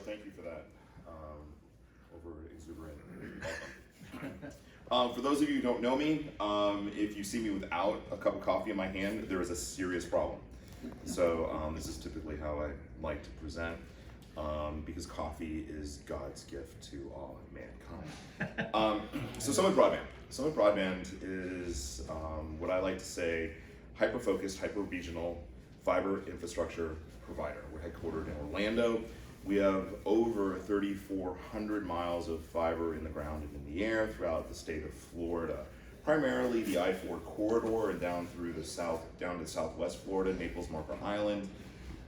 thank you for that over exuberant welcome. For those of you who don't know me, if you see me without a cup of coffee in my hand, there is a serious problem. So this is typically how I like to present, because coffee is God's gift to all mankind. So Summit Broadband. Summit Broadband is what I like to say, hyper-focused, hyper-regional fiber infrastructure provider. We're headquartered in Orlando. We have over 3,400 miles of fiber in the ground and in the air throughout the state of Florida. Primarily the I-4 corridor and down through the south, down to Southwest Florida, Naples, Marco Island.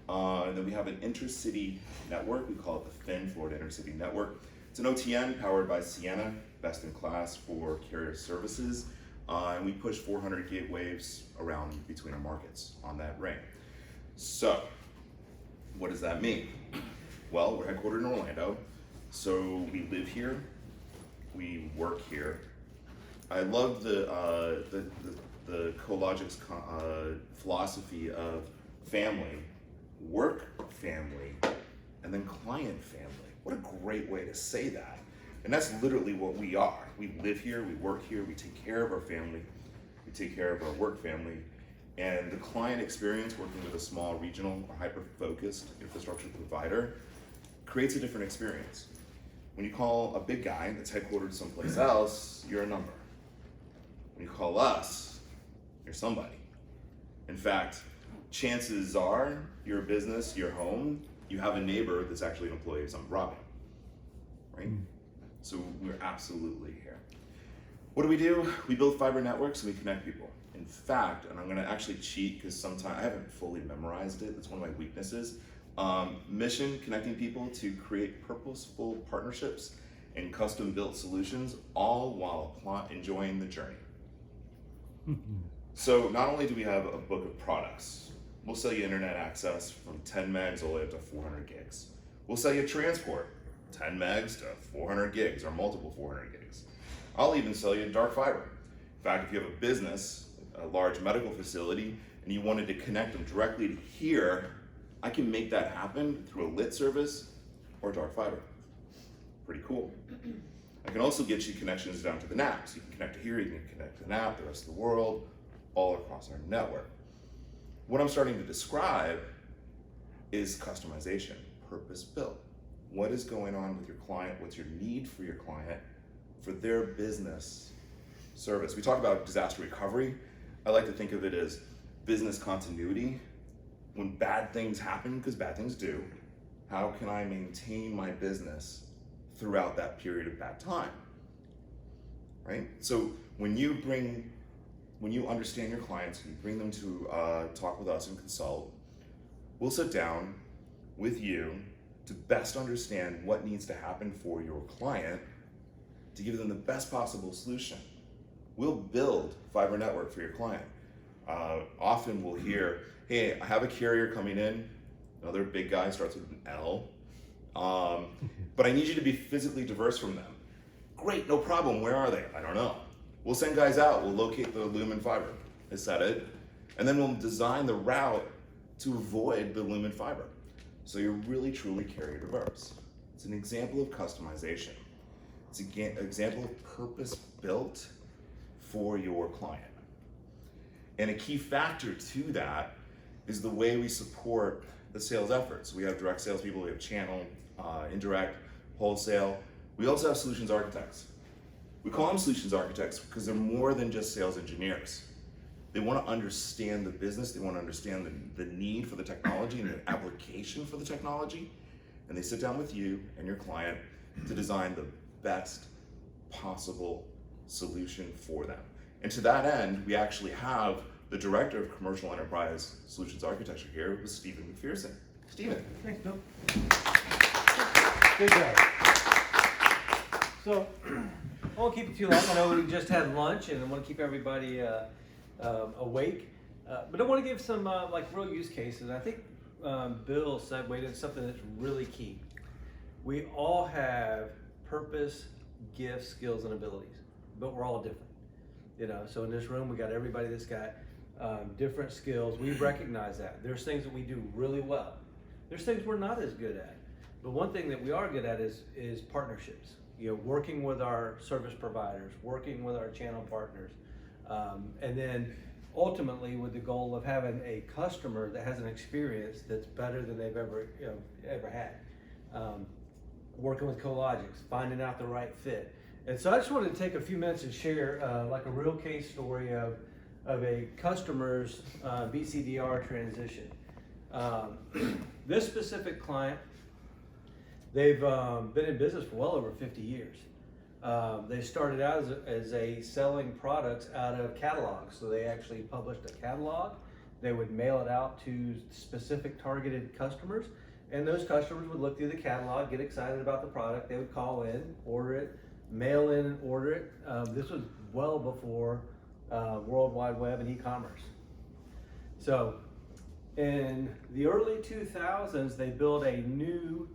And then we have an intercity network. We call it the FIN, Florida Intercity Network. It's an OTN powered by Sienna, best in class for carrier services. And we push 400 gig waves around between our markets on that ring. So, what does that mean? Well, we're headquartered in Orlando, so we live here, we work here. I love the Cologix philosophy of family, work family, and then client family. What a great way to say that. And that's literally what we are. We live here, we work here, we take care of our family, we take care of our work family. And the client experience working with a small regional or hyper-focused infrastructure provider creates a different experience. When you call a big guy that's headquartered someplace else, you're a number. When you call us, you're somebody. In fact, chances are your business, your home, you have a neighbor that's actually an employee of Summit Broadband, right? So we're absolutely here. What do? We build fiber networks and we connect people. In fact, and I'm gonna actually cheat because sometimes I haven't fully memorized it, that's one of my weaknesses. Mission, connecting people to create purposeful partnerships and custom built solutions, all while enjoying the journey. So not only do we have a book of products, we'll sell you internet access from 10 megs all the way up to 400 gigs. We'll sell you transport, 10 megs to 400 gigs or multiple 400 gigs. I'll even sell you dark fiber. In fact, if you have a business, a large medical facility, and you wanted to connect them directly to here, I can make that happen through a lit service or dark fiber. Pretty cool. I can also get you connections down to the NAP. So you can connect to here, you can connect to the NAP, the rest of the world, all across our network. What I'm starting to describe is customization, purpose-built. What is going on with your client? What's your need for your client for their business service? We talk about disaster recovery. I like to think of it as business continuity. When bad things happen, because bad things do, how can I maintain my business throughout that period of bad time, right? So when you understand your clients, you bring them to talk with us and consult, we'll sit down with you to best understand what needs to happen for your client to give them the best possible solution. We'll build fiber network for your client. Often we'll hear, hey, I have a carrier coming in, another big guy starts with an L, but I need you to be physically diverse from them. Great, no problem, where are they? I don't know. We'll send guys out, we'll locate the lumen fiber, is that it? And then we'll design the route to avoid the lumen fiber. So you're really truly carrier diverse. It's an example of customization. It's an example of purpose built for your client. And a key factor to that is the way we support the sales efforts. We have direct salespeople, we have channel, indirect, wholesale. We also have solutions architects. We call them solutions architects because they're more than just sales engineers. They want to understand the business, they want to understand the need for the technology and the application for the technology. And they sit down with you and your client to design the best possible solution for them. And to that end, we actually have the Director of Commercial Enterprise Solutions Architecture here with Stephen McPherson. Stephen. Thanks, Bill. Good job. So, I won't keep it too long. I know we just had lunch and I want to keep everybody awake. But I want to give some like real use cases. I think Bill segued into something that's really key. We all have purpose, gifts, skills, and abilities, but we're all different. You know, so in this room, we got everybody that's got different skills. We recognize that. There's things that we do really well. There's things we're not as good at. But one thing that we are good at is partnerships. You know, working with our service providers, working with our channel partners, and then ultimately with the goal of having a customer that has an experience that's better than they've ever had. Working with Cologix, finding out the right fit. And so I just wanted to take a few minutes and share like a real case story of a customer's BCDR transition. This specific client, they've been in business for well over 50 years. They started out as a selling products out of catalogs. So they actually published a catalog. They would mail it out to specific targeted customers, and those customers would look through the catalog, get excited about the product. They would call in, order it, mail in and order it. This was well before World Wide Web and e-commerce. So in the early 2000s, they built a new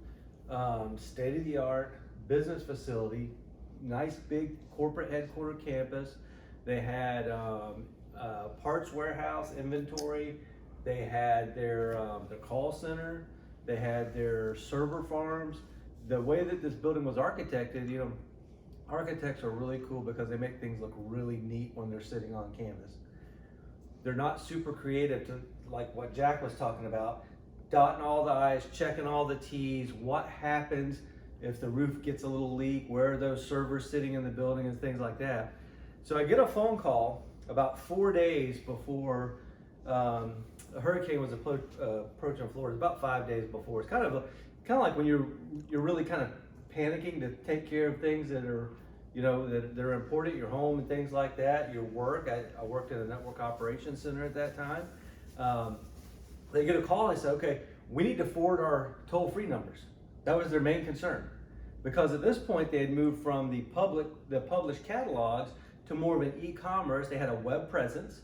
state-of-the-art business facility, nice big corporate headquarter campus. They had parts warehouse, inventory. They had their call center. They had their server farms. The way that this building was architected, you know, architects are really cool because they make things look really neat when they're sitting on canvas. They're not super creative to like what Jack was talking about, dotting all the I's, checking all the T's, what happens if the roof gets a little leak, where are those servers sitting in the building and things like that. So I get a phone call about 4 days before a hurricane was approaching Florida, about 5 days before. It's kind of like when you're really kind of panicking to take care of things that are, you know, that are important, your home and things like that, your work. I worked at a network operations center at that time. They get a call, they say, okay, we need to forward our toll-free numbers. That was their main concern. Because at this point they had moved from the published catalogs to more of an e-commerce. They had a web presence.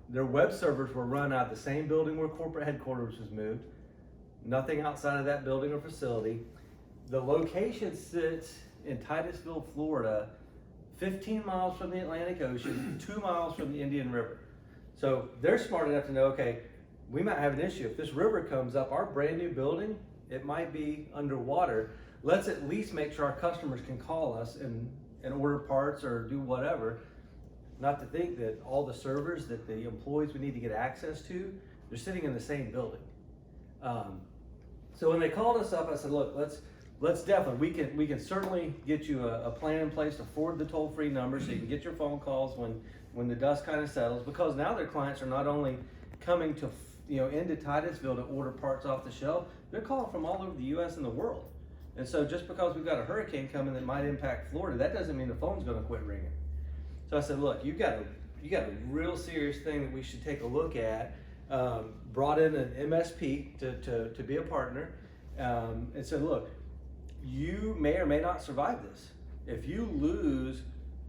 Their web servers were run out of the same building where corporate headquarters was moved. Nothing outside of that building or facility. The location sits in Titusville, Florida, 15 miles from the Atlantic Ocean, 2 miles from the Indian River. So they're smart enough to know, okay, we might have an issue. If this river comes up, our brand new building, it might be underwater. Let's at least make sure our customers can call us and order parts or do whatever. Not to think that all the servers that the employees would need to get access to, they're sitting in the same building. So when they called us up, I said, look, let's definitely, we can certainly get you a plan in place to forward the toll-free number so you can get your phone calls when the dust kind of settles, because now their clients are not only coming to, you know, into Titusville to order parts off the shelf, they're calling from all over the US and the world. And so just because we've got a hurricane coming that might impact Florida, that doesn't mean the phone's gonna quit ringing. So I said, look, you got a real serious thing that we should take a look at. Brought in an MSP to be a partner, and said, look, you may or may not survive this. If you lose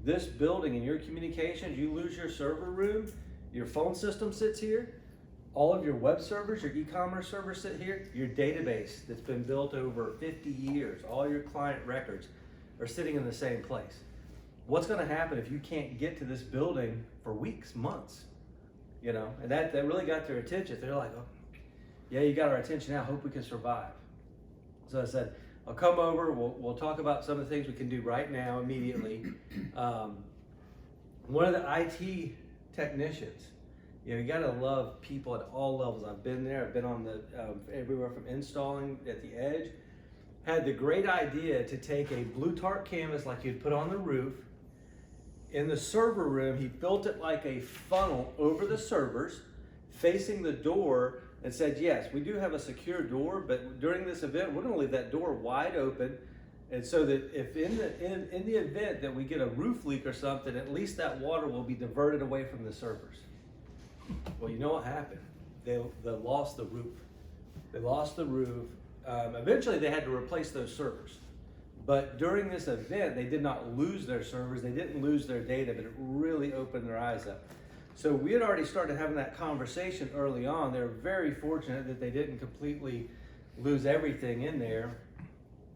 this building and your communications, you lose your server room, your phone system sits here, all of your web servers, your e-commerce servers sit here, your database that's been built over 50 years, all your client records are sitting in the same place. What's gonna happen if you can't get to this building for weeks, months? You know, and that really got their attention. They're like, oh, yeah, you got our attention now, hope we can survive. So I said, I'll come over, we'll talk about some of the things we can do right now, immediately. One of the IT technicians, you know, you gotta love people at all levels. I've been there, I've been on the, everywhere from installing at the edge. Had the great idea to take a blue tarp canvas like you'd put on the roof. In the server room, he built it like a funnel over the servers, facing the door, and said, yes, we do have a secure door, but during this event, we're gonna leave that door wide open, and so that if in the event that we get a roof leak or something, at least that water will be diverted away from the servers. Well, you know what happened? They lost the roof. They lost the roof. Eventually, they had to replace those servers. But during this event, they did not lose their servers, they didn't lose their data, but it really opened their eyes up. So we had already started having that conversation early on. They were very fortunate that they didn't completely lose everything in there.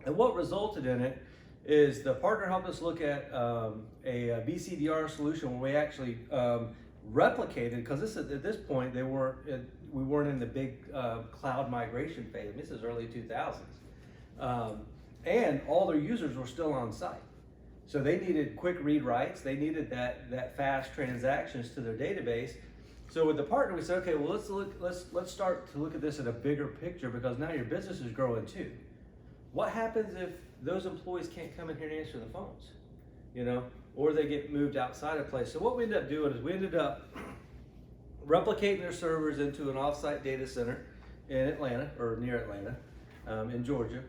And what resulted in it is the partner helped us look at a BCDR solution where we actually replicated, because at this point we weren't in the big cloud migration phase. This is early 2000s. And all their users were still on site. So they needed quick read writes, they needed that fast transactions to their database. So with the partner, we said, okay, well let's start to look at this in a bigger picture, because now your business is growing too. What happens if those employees can't come in here and answer the phones? You know, or they get moved outside of place. So what we ended up doing is we ended up replicating their servers into an offsite data center in Atlanta, or near Atlanta, in Georgia,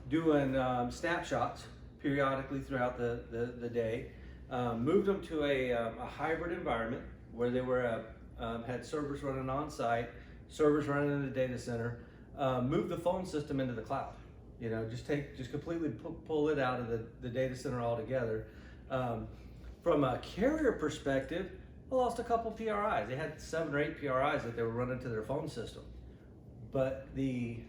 doing snapshots periodically throughout the day, moved them to a hybrid environment where they were had servers running on site, servers running in the data center, moved the phone system into the cloud. You know, just completely pull it out of the data center altogether. From a carrier perspective, I lost a couple PRIs. They had 7 or 8 PRIs that they were running to their phone system. But the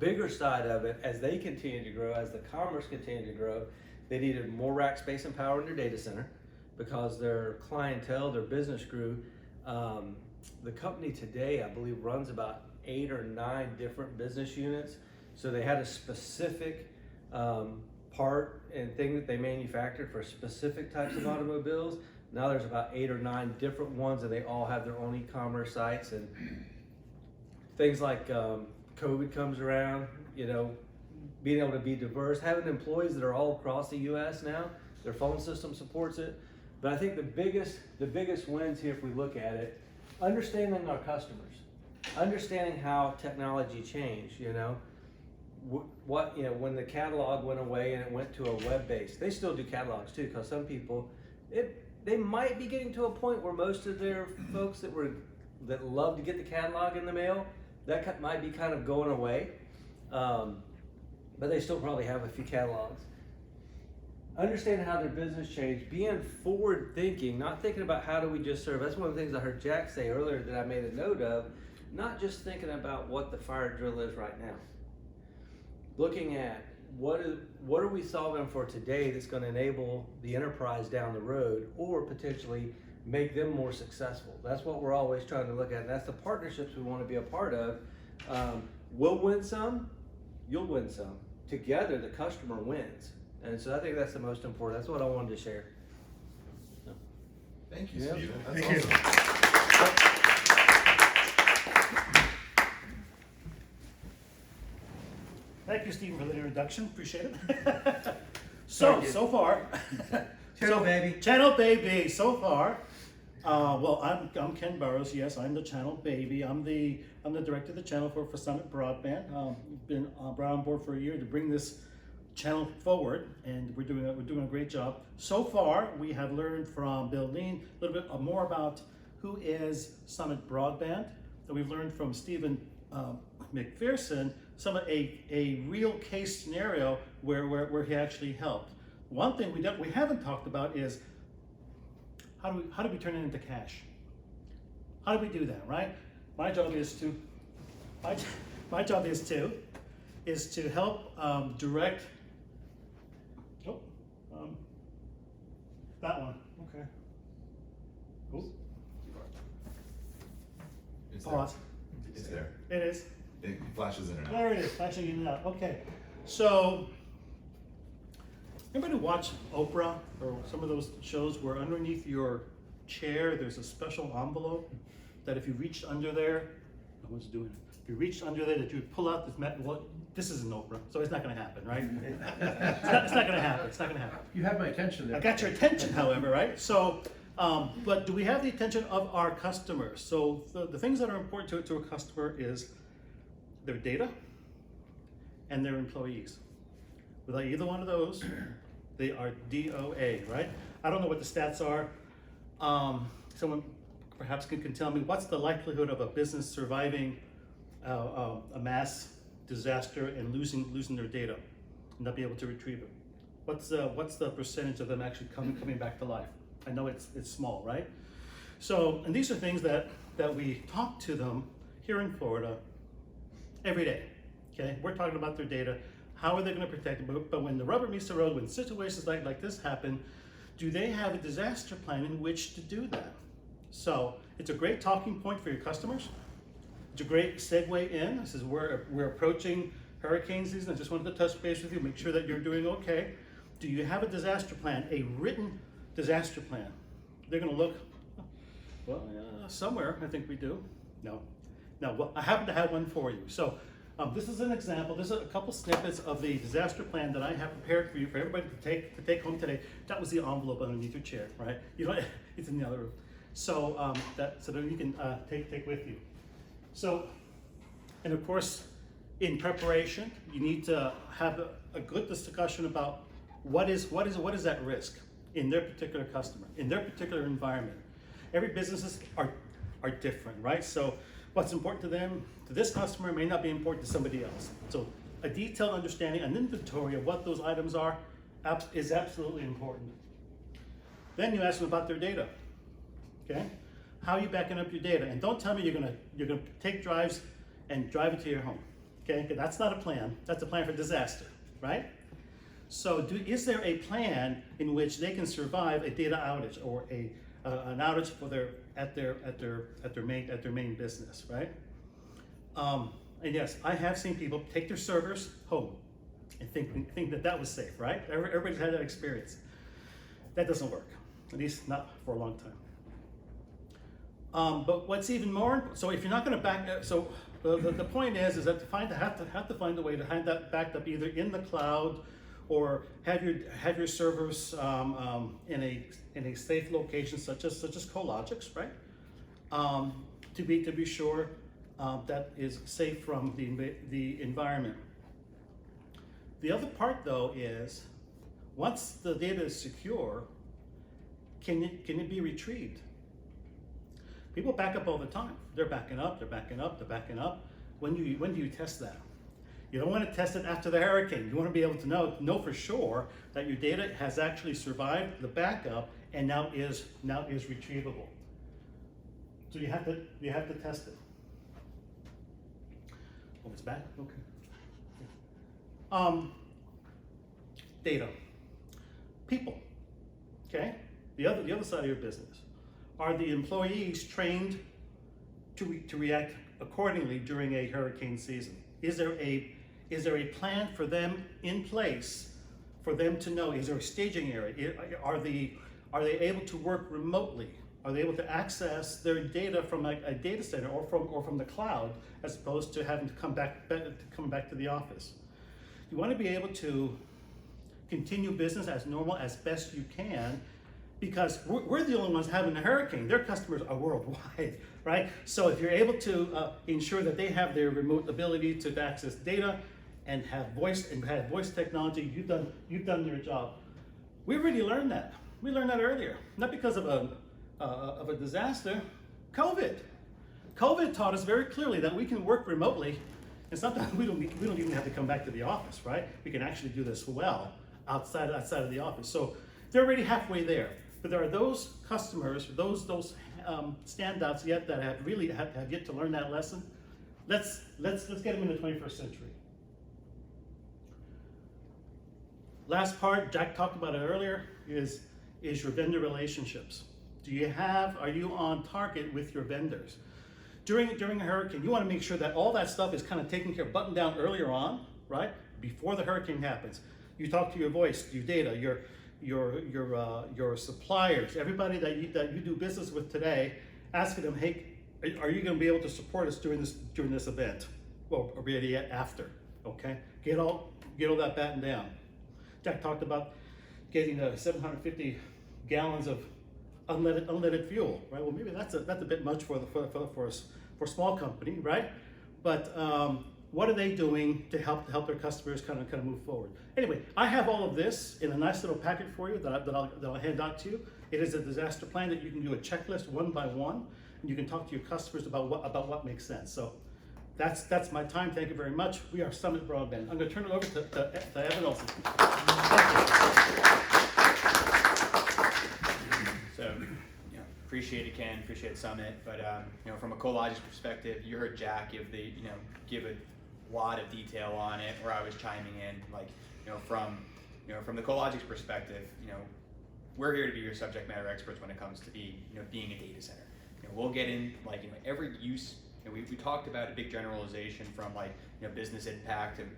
bigger side of it, as they continue to grow, as the commerce continued to grow, they needed more rack space and power in their data center because their clientele, their business grew. The company today, I believe, runs about 8 or 9 different business units. So they had a specific part and thing that they manufactured for specific types of automobiles. Now there's about 8 or 9 different ones, and they all have their own e-commerce sites. And things like COVID comes around, you know, being able to be diverse, having employees that are all across the U.S. now, their phone system supports it. But I think the biggest wins here, if we look at it, understanding our customers, understanding how technology changed. You know, when the catalog went away and it went to a web-based, they still do catalogs too, because some people, they might be getting to a point where most of their folks that love to get the catalog in the mail, that might be kind of going away, but they still probably have a few catalogs. Understanding how their business changed, being forward thinking, not thinking about how do we just serve. That's one of the things I heard Jack say earlier that I made a note of, not just thinking about what the fire drill is right now. Looking at what are we solving for today that's going to enable the enterprise down the road, or potentially make them more successful. That's what we're always trying to look at. And that's the partnerships we want to be a part of. We'll win some, you'll win some. Together, the customer wins. And so I think that's the most important. That's what I wanted to share. Thank you, Yep. Stephen. That's Thank awesome. Thank you, Stephen, for the introduction. Appreciate it. So far, Channel Baby. So far, well, I'm Ken Burrows. Yes, I'm the Channel Baby. I'm the director of the channel for Summit Broadband. Been brought on board for a year to bring this channel forward, and we're doing a great job. So far, we have learned from Bill Lean a little bit more about who is Summit Broadband. And we've learned from Stephen McPherson a real case scenario where he actually helped. One thing we haven't talked about is how do we turn it into cash? How do we do that, right? My job is to help direct. That one. Okay. Ooh. It's Pause. there. It's there. It is. It flashes in and out. There it is. Flashing in and out. Okay. So, anybody watch Oprah or some of those shows where underneath your chair there's a special envelope that if you reached under there, no one's doing it. If you reached under there, that you would pull out this well, this isn't Oprah, so it's not going to happen, right? It's not going to happen. It's not going to happen. You have my attention there. I got your attention, however, right? So, but do we have the attention of our customers? So the things that are important to a customer is their data and their employees. Without either one of those, they are DOA, right? I don't know what the stats are. Someone perhaps can tell me what's the likelihood of a business surviving a mass disaster and losing their data and not be able to retrieve it. What's the percentage of them actually coming back to life? I know it's small, right? So, and these are things that we talk to them here in Florida every day. Okay, we're talking about their data. How are they going to protect it? But when the rubber meets the road, when situations like this happen, do they have a disaster plan in which to do that? So it's a great talking point for your customers. It's a great segue in. This is where we're approaching hurricane season. I just wanted to touch base with you, make sure that you're doing okay. Do you have a disaster plan, a written disaster plan? They're going to look, well, somewhere, I think we do. No. Well, I happen to have one for you. So this is an example. This is a couple snippets of the disaster plan that I have prepared for you, for everybody to take home today. That was the envelope underneath your chair, right? You know, it's in the other room. So that you can take with you. So, and of course, in preparation, you need to have a good discussion about what is at risk in their particular customer, in their particular environment. Every businesses are different, right? So what's important to them, to this customer, may not be important to somebody else. So a detailed understanding, an inventory of what those items are is absolutely important. Then you ask them about their data, okay? How are you backing up your data? And don't tell me you're gonna take drives and drive it to your home, okay? That's not a plan. That's a plan for disaster, right? So is there a plan in which they can survive a data outage or an outage for at their main business, right? And yes, I have seen people take their servers home and think that was safe, right? Everybody's had that experience. That doesn't work, at least not for a long time. But what's even more, so if you're not going to back up, so the point is that have to find a way to have that backed up either in the cloud or have your servers in a safe location such as Cologix, right? To be sure that is safe from the environment. The other part though is once the data is secure, can it be retrieved? People back up all the time. They're backing up. When do you test that? You don't want to test it after the hurricane. You want to be able to know for sure that your data has actually survived the backup and now is retrievable. So you have to test it. Oh, it's back? Okay. Data. People. Okay? The other side of your business. Are the employees trained to react accordingly during a hurricane season? Is there a plan for them in place for them to know? Is there a staging area? Are they able to work remotely? Are they able to access their data from a data center or from the cloud as opposed to having to come back to the office? You want to be able to continue business as normal as best you can, because we're the only ones having a hurricane. Their customers are worldwide, right? So if you're able to ensure that they have their remote ability to access data and have voice technology, you've done your job. We already learned that. We learned that earlier, not because of a disaster. COVID taught us very clearly that we can work remotely. It's not that we don't even have to come back to the office, right? We can actually do this well outside of the office. So they're already halfway there. But there are those customers, those standouts yet that have yet to learn that lesson. Let's get them in the 21st century. Last part, Jack talked about it earlier, is your vendor relationships. Are you on target with your vendors? During a hurricane, you want to make sure that all that stuff is kind of taken care of, buttoned down earlier on, right? Before the hurricane happens. You talk to your voice, your data, your suppliers, everybody that you do business with today, asking them, hey, are you going to be able to support us during this event? Well, or really after, okay? Get all that battened down. Jack talked about getting 750 gallons of unleaded fuel, right? Well, maybe that's a bit much for a small company, right? But what are they doing to help their customers kind of move forward? Anyway, I have all of this in a nice little packet for you that I'll hand out to you. It is a disaster plan that you can do a checklist one by one, and you can talk to your customers about what makes sense. So that's my time. Thank you very much. We are Summit Broadband. I'm going to turn it over to Evan Olson. So, appreciate it, Ken. Appreciate Summit. But from a Cologix perspective, you heard Jack give a lot of detail on it, where I was chiming in, from the Cologix perspective, we're here to be your subject matter experts when it comes to being a data center. We'll get in every use we talked about a big generalization from like, business impact and,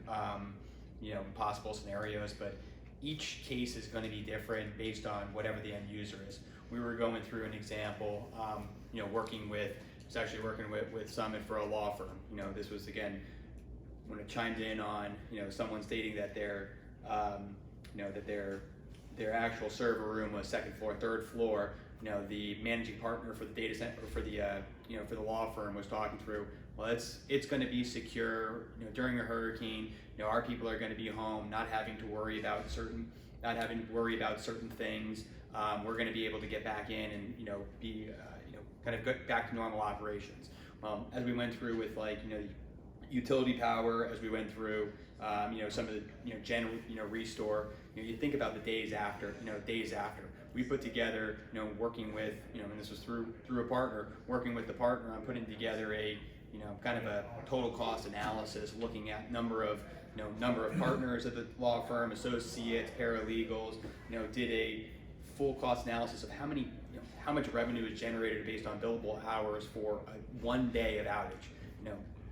possible scenarios, but each case is going to be different based on whatever the end user is. We were going through an example, working with Summit for a law firm. This was, again, when it chimed in on, someone stating that their actual server room was second floor, third floor. The managing partner for the data center, for the law firm was talking through, well, it's going to be secure. During a hurricane, our people are going to be home, not having to worry about certain things. We're going to be able to get back in and be kind of get back to normal operations. As we went through with utility power, as we went through some of the general restore. You think about the days after. We put together, working with, and this was through a partner, working with the partner on putting together a, kind of a total cost analysis, looking at number of partners at the law firm, associates, paralegals, did a full cost analysis of how much revenue is generated based on billable hours for one day of outage.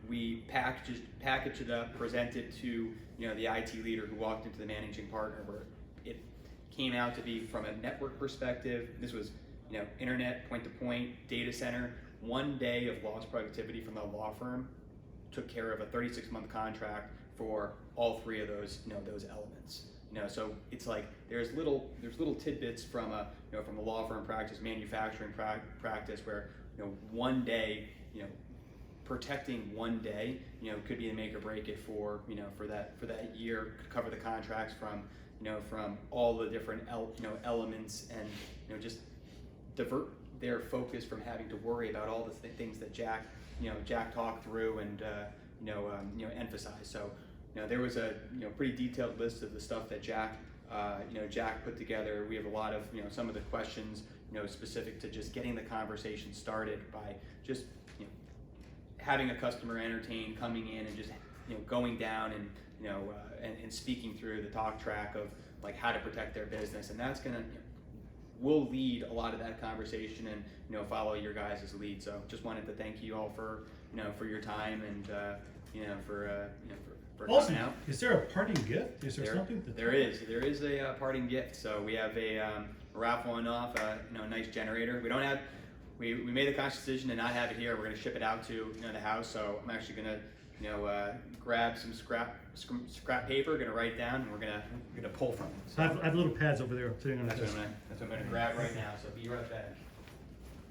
We packaged it up, presented to, the IT leader who walked into the managing partner, where it came out to be, from a network perspective, this was, internet, point-to-point, data center, 1 day of lost productivity from the law firm took care of a 36-month contract for all three of those, those elements. So it's like there's little tidbits from a law firm practice, manufacturing practice, where 1 day, protecting 1 day, could be the make or break it for for that year, could cover the contracts from from all the different elements, and just divert their focus from having to worry about all the things that Jack talked through and emphasized. So there was a pretty detailed list of the stuff that Jack put together. We have a lot of some of the questions specific to just getting the conversation started by just having a customer entertain, coming in and just going down and and speaking through the talk track of like how to protect their business, and that's gonna we'll lead a lot of that conversation and follow your guys' lead. So just wanted to thank you all for for your time and for Awesome. coming out. Is there a parting gift? Is there something? There is a parting gift. So we have a raffling off a nice generator. We don't have. We made the conscious decision to not have it here. We're going to ship it out to the house. So I'm actually going to grab some scrap paper, going to write down, and we're going to pull from it. So I have little pads over there sitting on the that's what desk. I'm going to grab right now. So be right back.